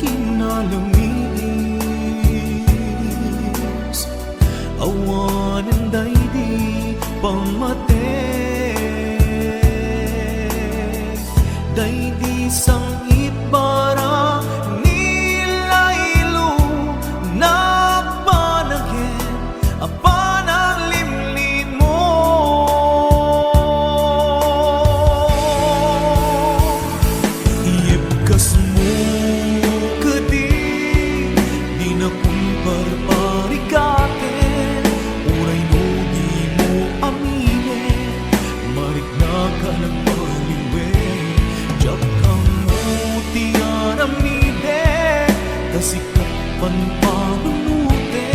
kinalamis, awanan daydi pamate, daydi sang itbara nilaylo nagpanagin apanang limlim mo. Iyibkas mo kadi di na kumparparikaten, uray mo di mo aminin, marik na ka nagpaliwe, jak kang mo tiyaramide, kasikat panpanunute,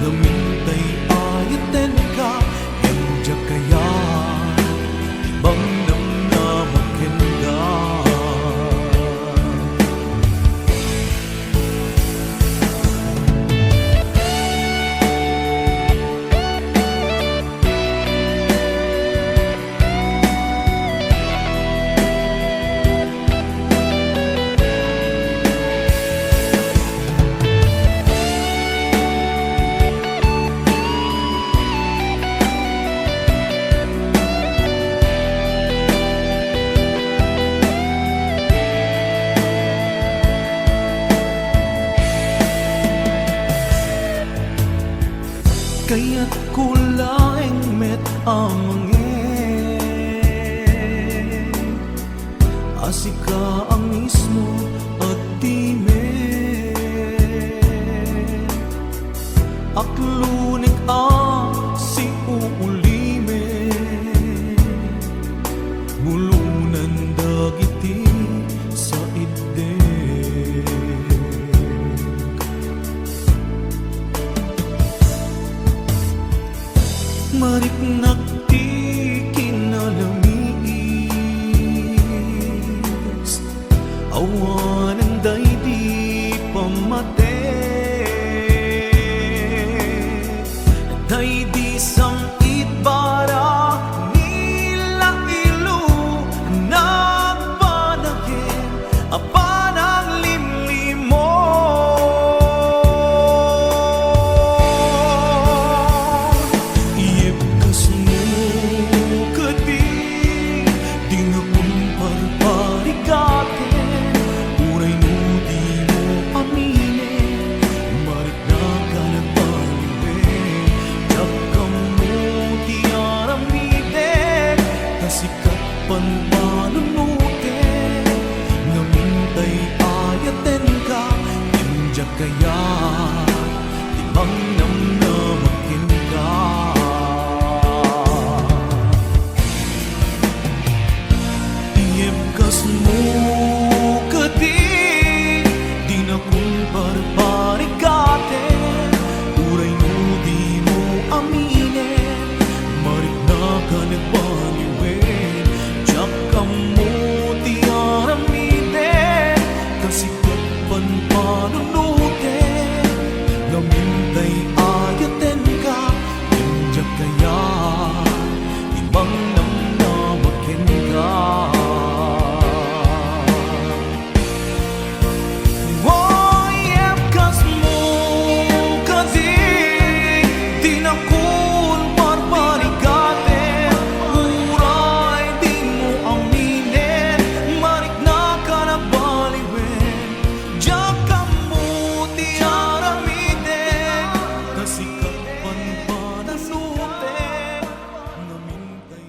namintay ayaten ka, yang jak kaya ibang namnamakin ka. Kaya't kulaing met amangin, asika ang mismo at time, aklunik ang si uulime, bulunan dagiti sa ide. Marik nakti kinalamis, awanan daydi pamate, daydi sang itbara nilaylo nagpanagin apanang limlim mo. Sikat panpanunute, namintay ayaten ka, injak kaya timang namnamakin ka. Iyibkas mo kadi di na kumparparikaten, uray mo di mo aminin, marik na ka nagbaliwe, kamu tiyaramide, kasikat panpanunute, namintay ayaten ka, injak kaya ibang namnamakin ka. Iyibkas mo kasi di na kumparparikaten, uray di mo aminin, marik na ka nagbaliwen, jak kamo tiyaramide, kasikat panpanunute, namintay.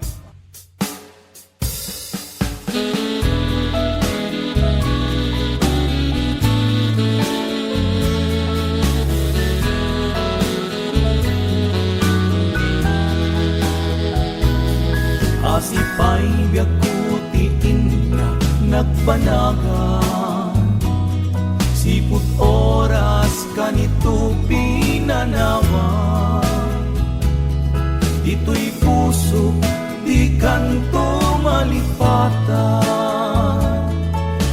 Asipay biyakutiin na nagpanagan, siput oras kanito pinanawa, ito'y puso di kanto malipatan,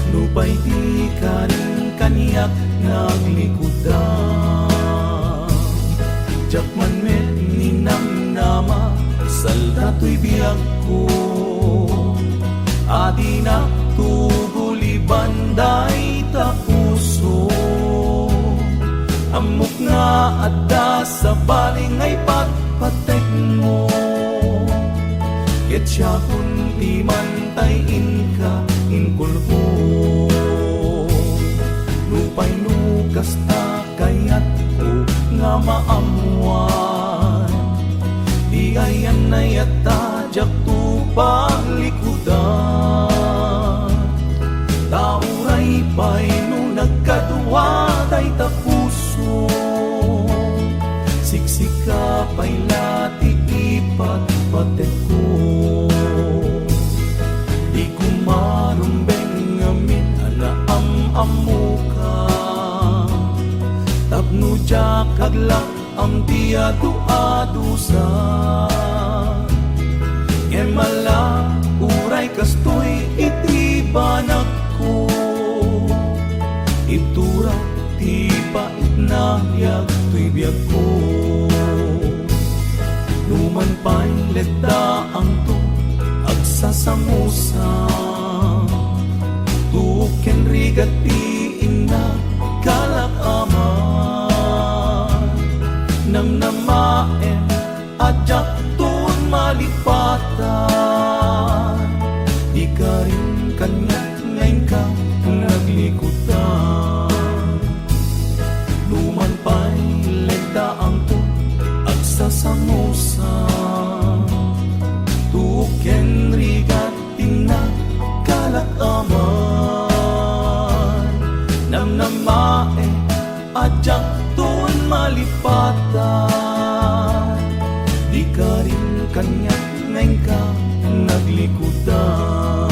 nupay di ka rin kaniyak naglikudan, jak man met ninamnama saldato'y biyag ko, adi na tuguli banday tapos adda sa baling ay patpatek mo. Ket siya kunti man tay inka inkulpo. Lupay nukas ta kayat ko nga maamuan. Di ayan na yata jak tu palikudan. Tauray pa'y no nagkadwa tay tapuso. Siksika pa'y lati ipat patek ko. Di ko marumbeng ngamin anaam-amu ka. Tapno jak kaglak am dia adu-adusa. Emala uray kastoy iti banak ko. Itura ti pait na yag tuy biyag ko. Numan pa'y leta ang to agsasamusa. Tuken rigati ina kalakaman. Namnamaen adyak ton malipatan. Di ka rin kanyat ngayon ka naglikutan. Luman pa'y leta ang to agsasamusa. Tuken rigatin na kalakaman. Namnamae adyak ton malipatan. Di ka rin kanyat ngayon ka naglikutan.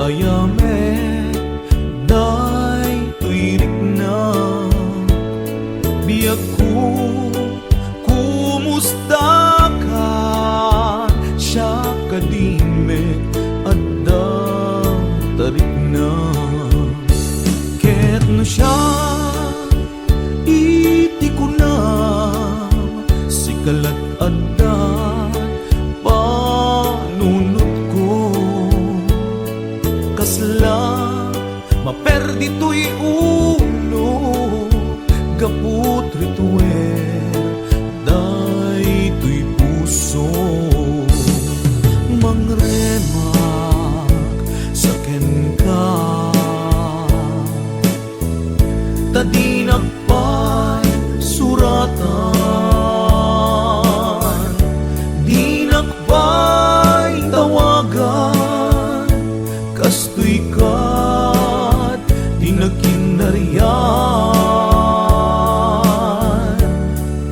Ayame day tuirik na biyak ko kumusta ka siya kadime adda tarik na ket no siya iti ko na sikalat adda maperdi to'y ulo gaput rituer day to'y puso mangremak sa ken ka tadinak pa'y suratan dinak pa'y tawagan kastoy ka nagkinarian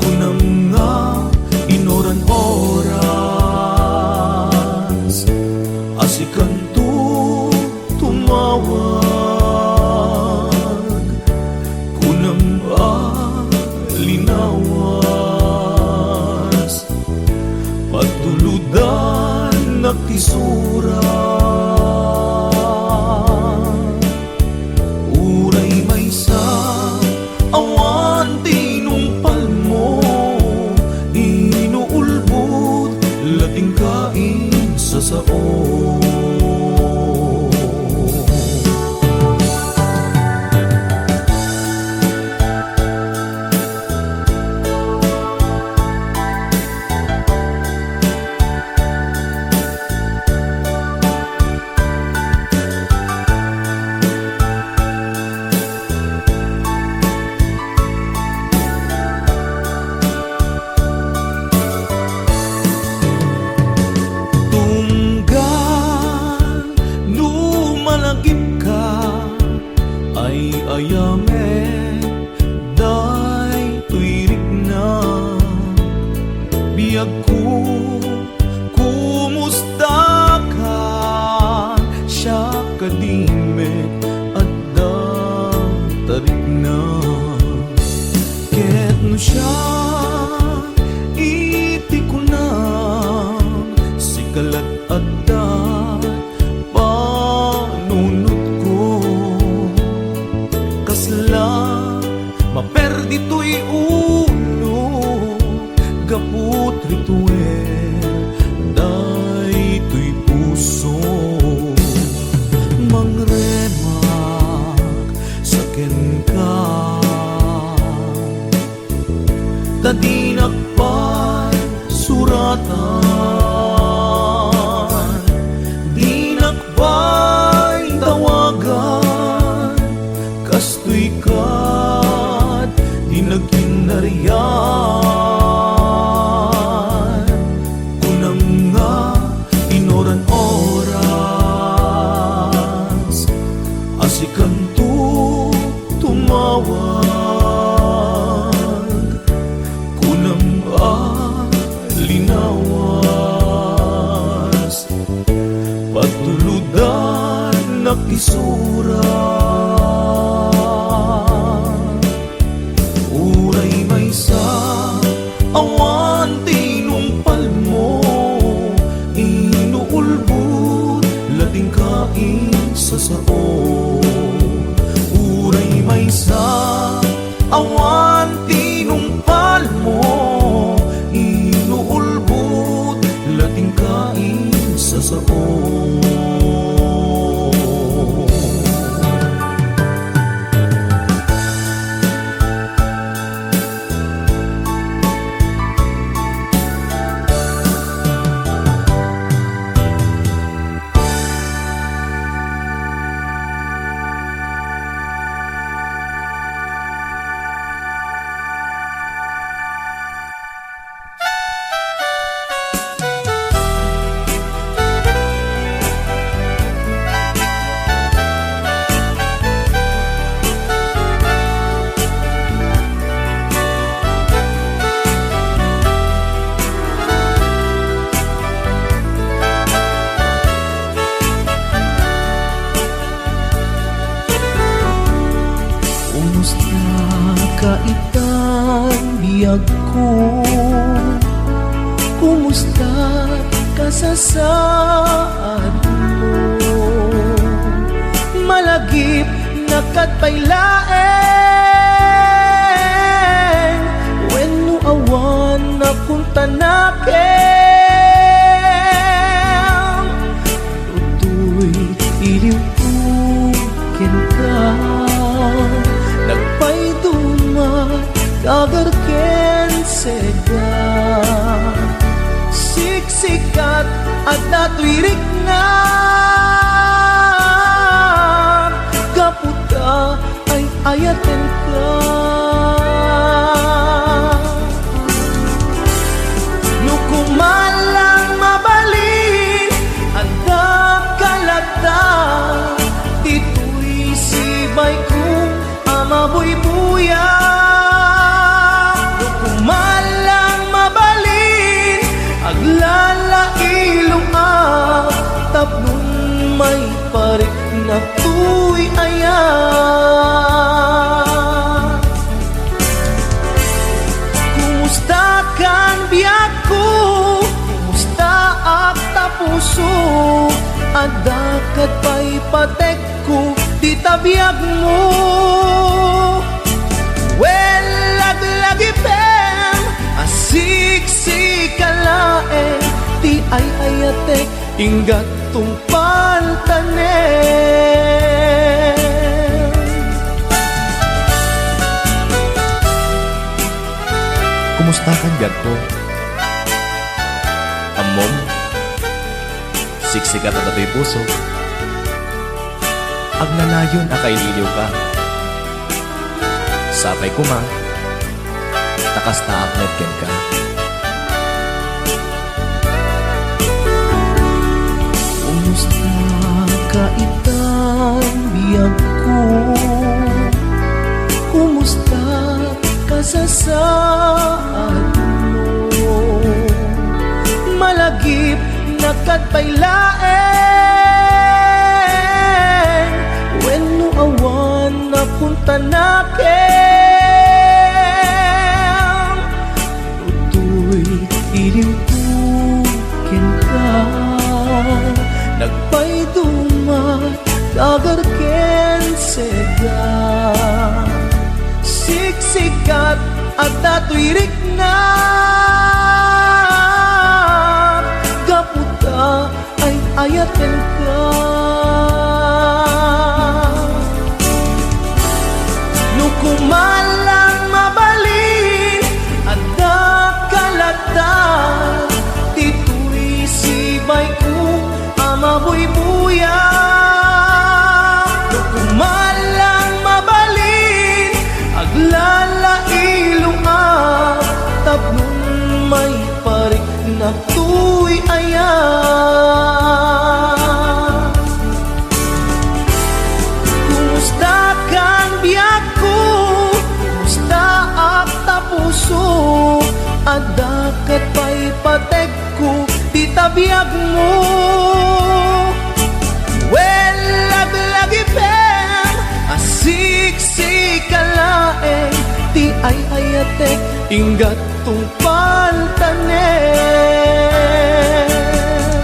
kunam nga inoran oras asikan to tumawag kunam linawas patuludan nagtisura. Sa ayame day dito'y ulo gaput rituel daytoy puso mangremak sa kenka tadinakpan suratan dinakbay tawagan kastoy kat dinagkinarian kunang nga inoran oras asikanto tumawag kunang linawas patuludan nakisura uray may sa awan tinumpal mo inuulbut lating kain sa sao uray may sa awan tinumpal mo inuulbut lating kain sa sao Kaitan biyag ko, kumusta ka sa saad mo? Malagip na katpailaeng wenno awan na kung tanaken tutoy iliw ko kenka nagpaidumat kagarken seda siksikat at natwirik na kaputa ay ayaten ka nukumalang mabalin ang kalata dito'y sibay kong amabuy-buya nukumalang mabalin aglalailong tapnong may parik na tuy ayan kumusta kan biyak ko kumusta ak tapuso adakat pa'y patek ko di tabiyag mo well laglagipem asiksikkalae ti ay ayatek inggat tungpal tanem kumusta kan biag ko? Amom siksikat at ato'y puso agnanayon akaililiw ka sapay kuma takas na aknetken ka kumusta kaitan biyag ko kumusta ka sa saad mo malagip na katpailaeng wenno awan na kung tanaken tutoy iliw ko kenka nagpaidumat kagarken seda siksikat at datuirik na gaputa ay ayaten ka. Nukumalang mabalin at nakalata tituloy sibay ko amabuy-buya. Nukumalang mabalin aglalailong tapnon may parik na tuy ayan. Kumusta kang biyak ko, kumusta ak tapuso, adakat pa'y patek ko, di tabiyag mo. Well, laglagi pen, asik-sik kalaeng, di ay ayatek, ingat tong paltanen.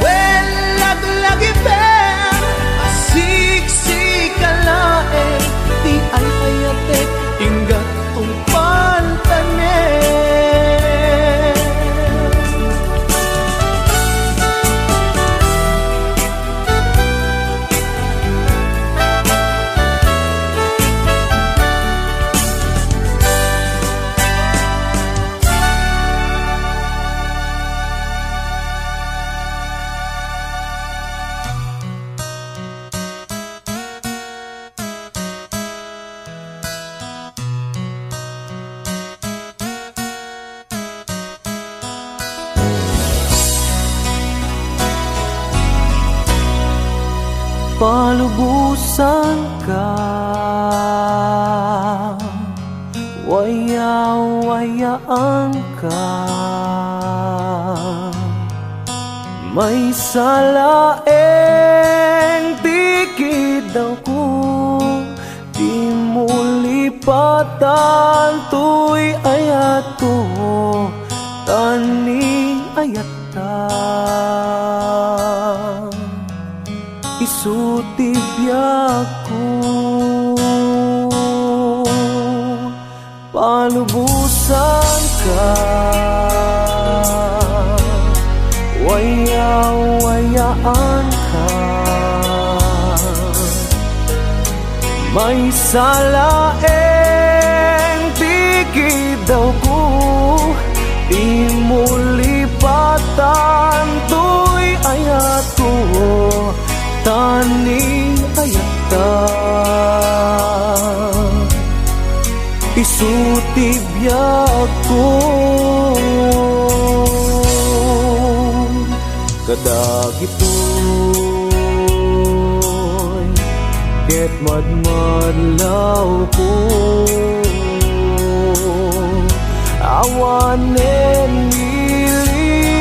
Well, laglagi pen, asik-sik kalaeng, di ay ayatek, ingat tong paltanen. Palubusan ka, waya-wayaan ka, may salaeng dikit daw ko, di mo lipatan tuy ayat ko, tani ayat ta. Isutibyak ko, palubusan ka, waya-wayaan ka, may salaeng tigid daw ko, di mo lipatan tuy ayat ko, tani ayata. Isutibyak ko, kadagitoy ket madmadlaw ko, awanen iliw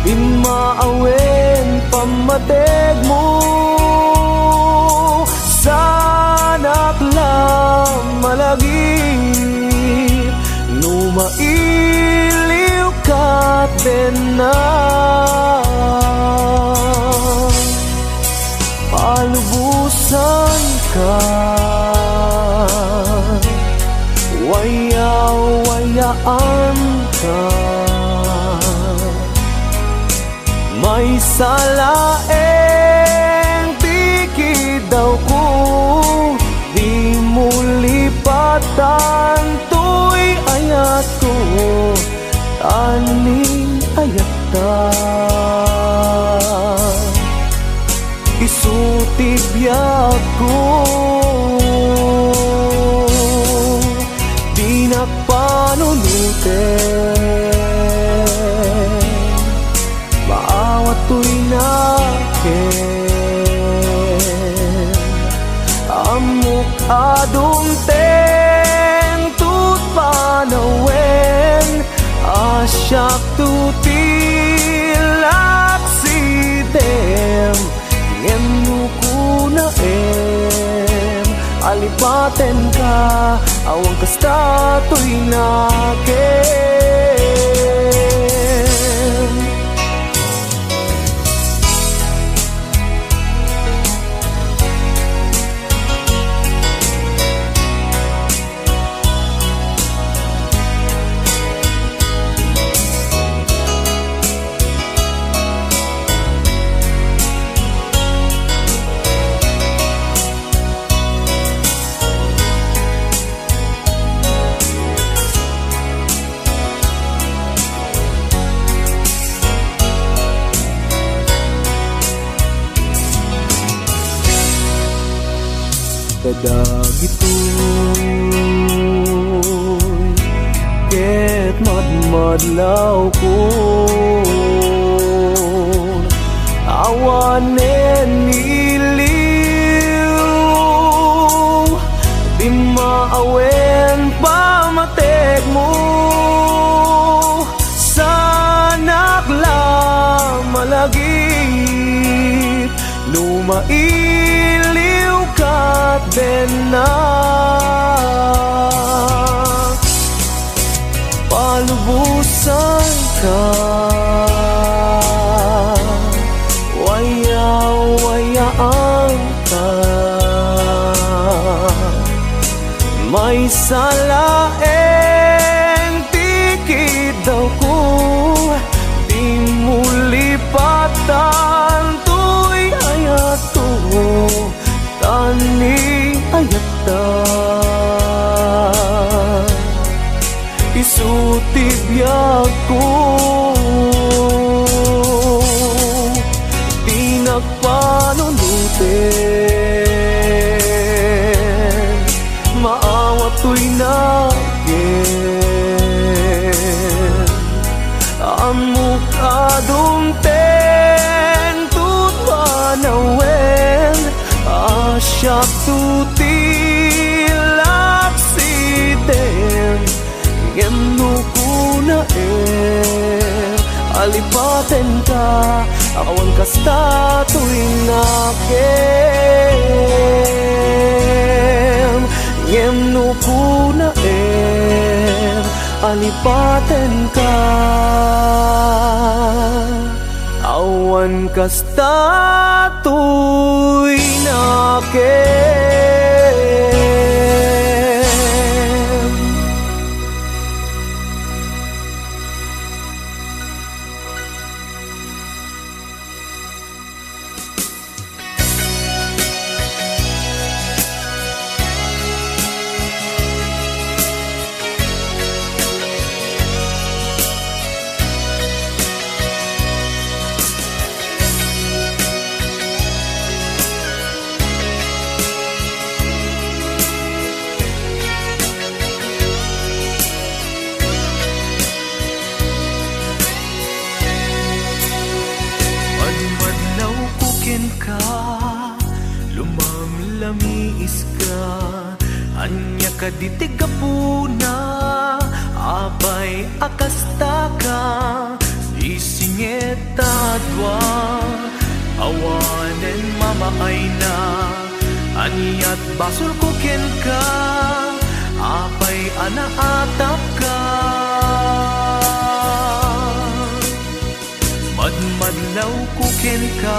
di maawen pamateg mo. Sanak lang malagip numailiw ka din na. Palubusan ka, waya-wayaan ka, may salaeng dikit daw ko, di mo lipatan tuy ayat ko, tani ayat ta. Isutibyak ko, di na panunutin, maawat to'y nakin, amok adumten tut panawen, asyak tutilak sidem, ngem na alipaten ka, awang kasta to'y nakin. kadagitoy ket madmadlaw ko awanen iliw di maawen pamatek mo sanak lang malagip lumailiw ka din na palubusan ka waya-wayaan ka may salaeng tikid daw ko di mo lipatan tuy ayato tani ayata isutibiyag ko di nagpanunutin maawa to'y nagin amok adumten tutmanawen asyak tutilak siten ngem kuna alipaten ka awan kasta tuwing nakem ngem kuna alipaten ka awan kasta tuwing nakem. Ka, lumamlamiis ka, anya ka ditigapuna, abay akasta ka, isingeta dwa, awanen mamaay na, anyat basul kukin ka, abay anaatap ka. Madmadlaw kukin ka,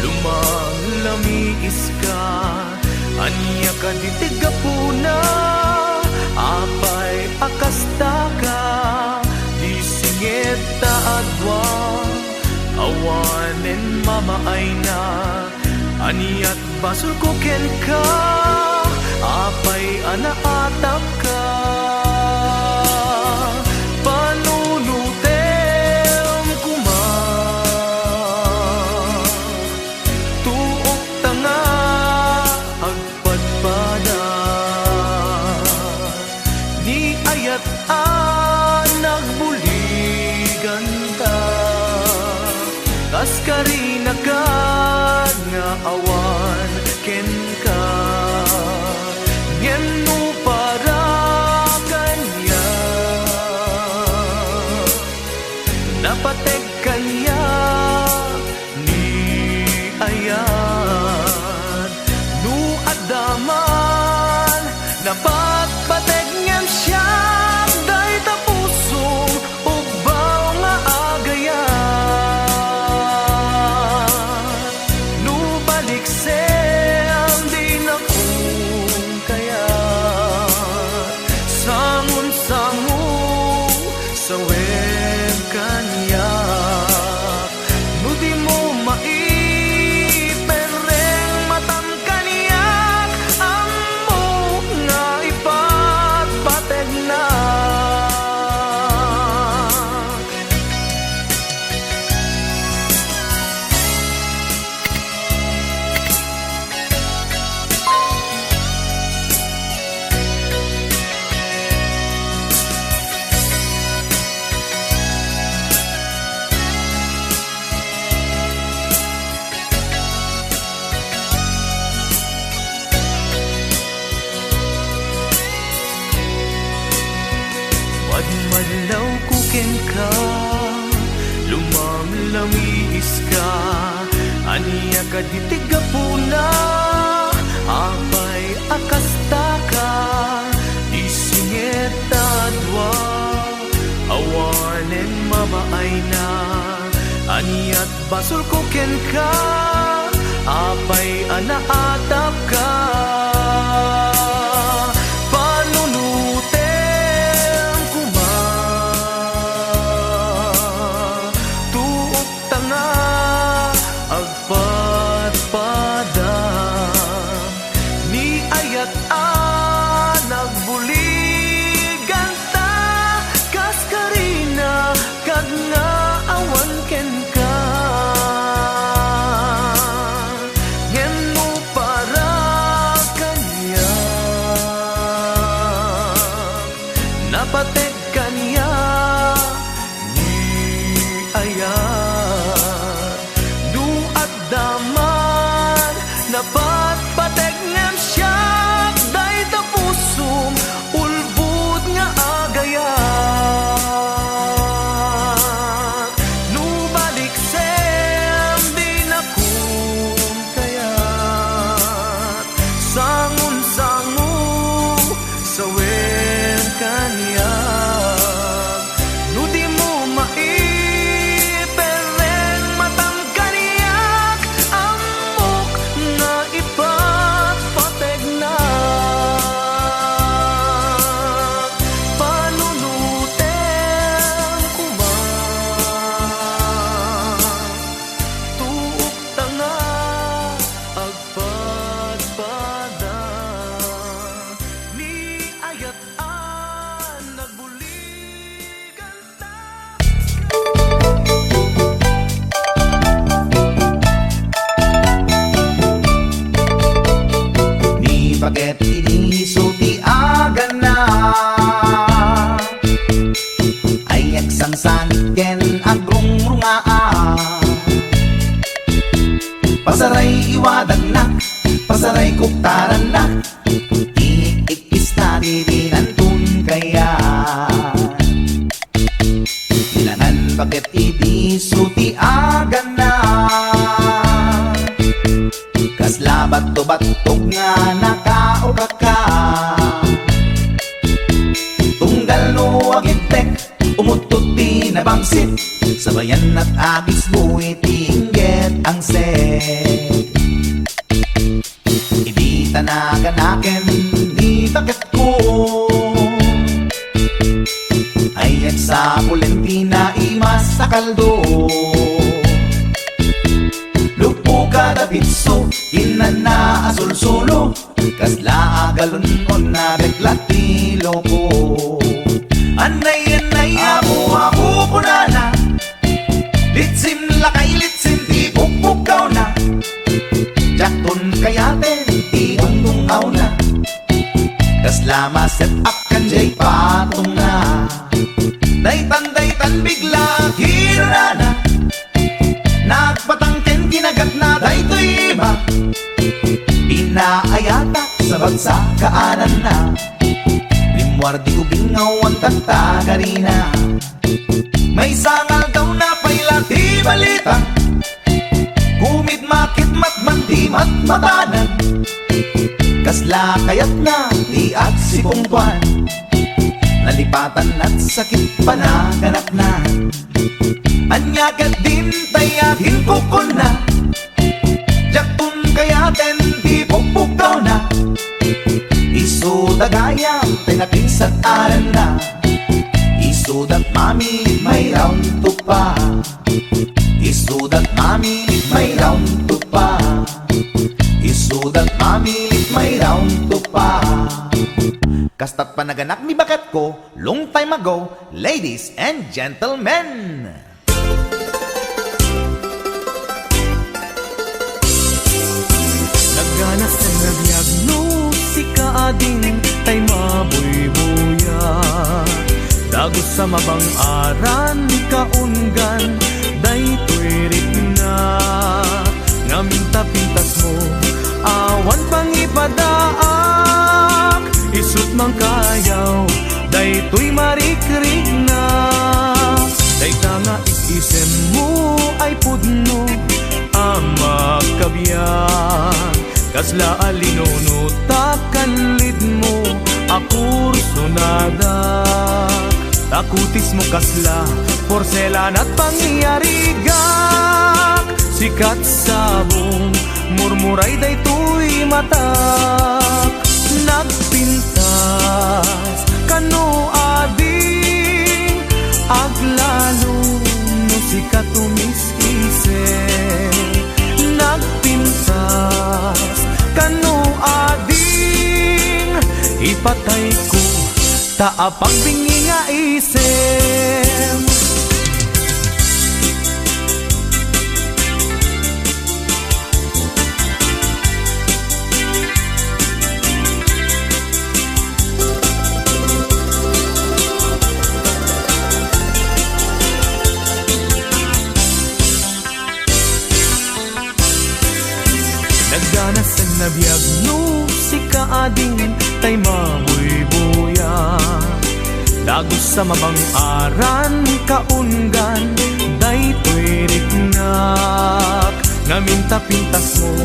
lumalamiis ka, anya ka ditigapuna, apay akasta ka, di singeta adwa, awanen mamaay na, anyat basul kukin ka, apay anaatap ka. Karina ka nga awan ken ka ngem no para kanya napatek kanya ni ayan no adaman napatpatek ngem siya day tapusong ubaw nga agayan sawen kanya nudi mo maipereng matam kaniyak amo nga ka, lumamlamis ka, aniya ka ditiga puna, apay akasta ka, isingeta dwa, awanen mamaay na, aniyat basol ko ken ka, apay anaatap ka. Panunutem kuma, tuok tanga, agpatpada, ni ayat nagbuligan ta, kaskarina, kag nga awan ken ka. Napatek kanya ni ayat duat daman napatpatek ngem siyak day tapusum ulbud nga agayat nubalik sem di nakum kayat sangun-sangu sawen kanya nudi mo maipereng matang kaniyak amok nga ipatpateg na panunutem kuma tuok tanga agpatpada ni ayat nagbuligan ta. Ni paket inisulti agan na ay agsang saniken agrong rungaa pasaray iwadag na pasaray kuktaran na iikista dirinantun kaya ilangan paket inisulti agan na kaslabat to batog nga nakaoka ka tunggal no agintek umutot pinabangsit sabayan at agis buwi tingget ang set hindi tanaganaken ni taket ko ay sa Pulentina imas sa kaldo lupo kada pitso inana asul-sulo kasla agalon on na beklatilo ko anay ako punana litsim lakay litsim di pukpukaw na jakton kayaten di ungtungaw na kasla maset up kanjay patong na daytan bigla hirana nagpatangken kinagat na daytoy iba pinaayata sa bagsakaanan na limwardi ubingaw ang tagtagarina may sangal daw na paila di balita kumit makit matman di matmatanan kasla kayat na di at si pungtuan nalipatan at sakit panaganak na anyagat din tayahin kukon na jaktun kayaten di pukpukaw na isudagaya tinapinsat aran na isudat mami may round to pa isudat mami may round to pa isudat mami may round to pa kastat panaganak ni bakat ko long time ago ladies and gentlemen. Nagganas na nabiyag no si kaading tay mabuy-buya dagos sa mabang aran kaunggan daytoy ritna ngaminta-pintas mo awan pangipadaak isut mang kayaw daytoy marikrig na kasla alinunuta kanlid mo akursunada. Takutis mo kasla porselan at pangyarigak, sikat sabong murmuray daytoy matak. Nagpintas kano ading aglalo no sikat tumis-ise. Nagpintas kano ading ipatay ko taapang bingi nga isem. Nagdanas ang nabiyag no si kaading tay mabuy-buya. Dagos sa mabang-aran kaungan daytoy riknak. Ngaminta-pintas mo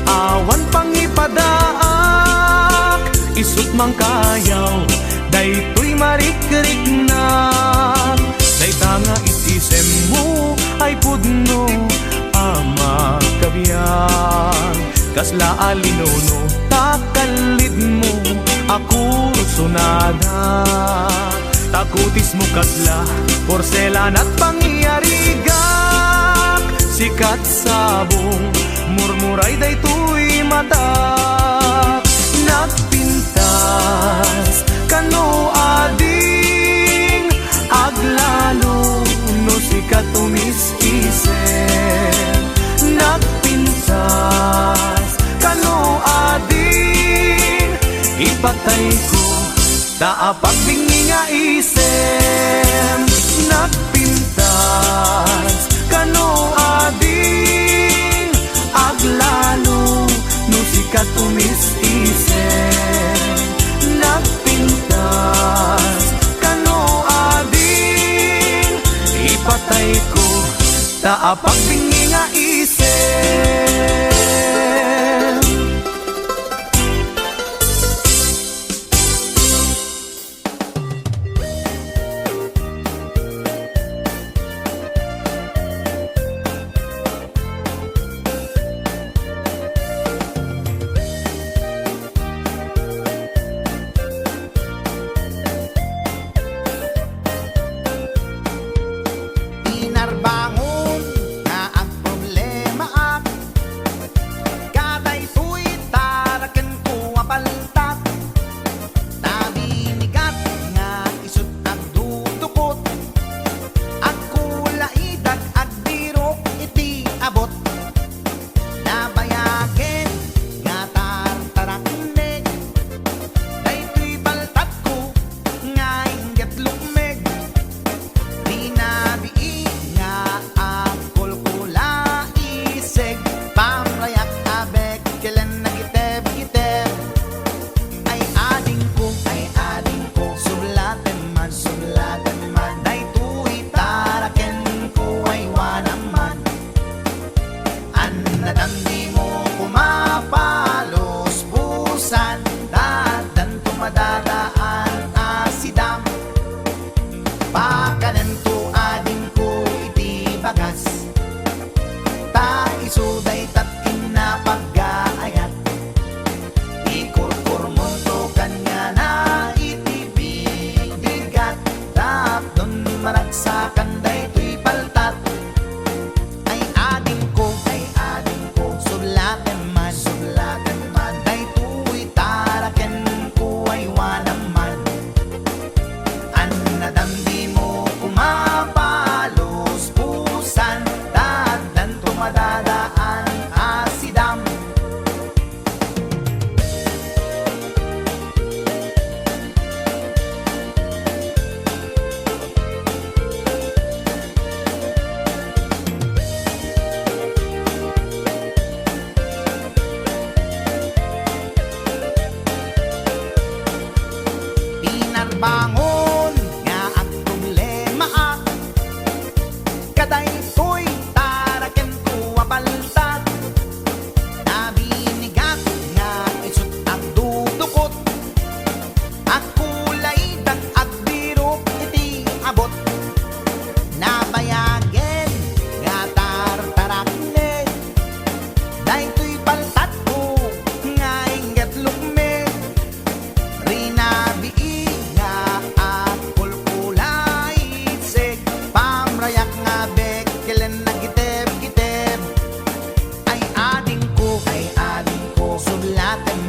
awan pangipadaak, isut mang kayaw daytoy marik-riknak. Dayta nga itisem mo ay pudno ama kabiyan, kasla alinuno takalid mo ako sunada. Takutis mo kasla porselan at pangyarigak, sikat sabong murmuray daytoy matak. Nagpintas kano ading aglalo no sikat tumis-isen. Nagpintas kano ading ipatay ko taapag bingi nga isem. Nagpintas kano ading aglalo no sikat tumis-isen. Nagpintas kano ading ipatay ko taapag bingi nga isem. Inarbangon na ang natin